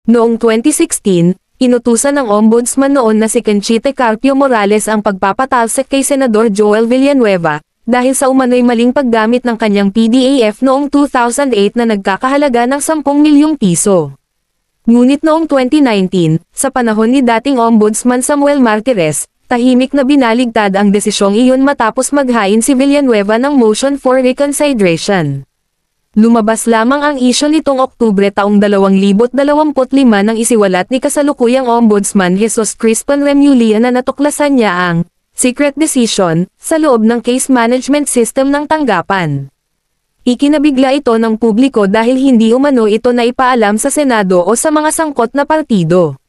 Noong 2016, inutusan ng ombudsman noon na si Conchita Carpio Morales ang pagpapatalsik kay Senador Joel Villanueva, dahil sa umano'y maling paggamit ng kanyang PDAF noong 2008 na nagkakahalaga ng 10 milyong piso. Ngunit noong 2019, sa panahon ni dating Ombudsman Samuel Martires, tahimik na binaligtad ang desisyong iyon matapos maghain si Villanueva ng motion for reconsideration. Lumabas lamang ang isyu nitong Oktubre taong 2025 nang isiwalat ni kasalukuyang Ombudsman Jesus Crispin Remulla na natuklasan niya ang secret decision sa loob ng case management system ng tanggapan. Ikinabigla ito ng publiko dahil hindi umano ito na ipaalam sa Senado o sa mga sangkot na partido.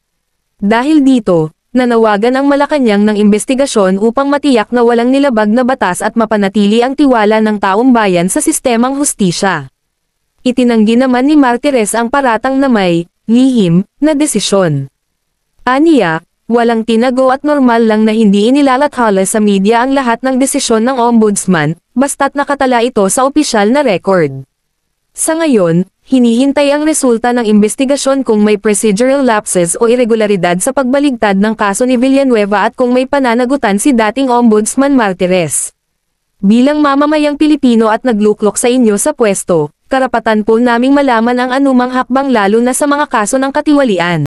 Dahil dito, nanawagan ang Malacanang ng investigasyon upang matiyak na walang nilabag na batas at mapanatili ang tiwala ng taong bayan sa sistemang hustisya. Itinanggi naman ni Martires ang paratang na may lihim na desisyon. Aniya, walang tinago at normal lang na hindi inilalathala sa media ang lahat ng desisyon ng ombudsman, basta't nakatala ito sa opisyal na record. Sa ngayon, hinihintay ang resulta ng investigasyon kung may procedural lapses o irregularidad sa pagbaligtad ng kaso ni Villanueva at kung may pananagutan si dating Ombudsman Martires. Bilang mamamayang Pilipino at nagluklok sa inyo sa pwesto, karapatan po naming malaman ang anumang hakbang lalo na sa mga kaso ng katiwalian.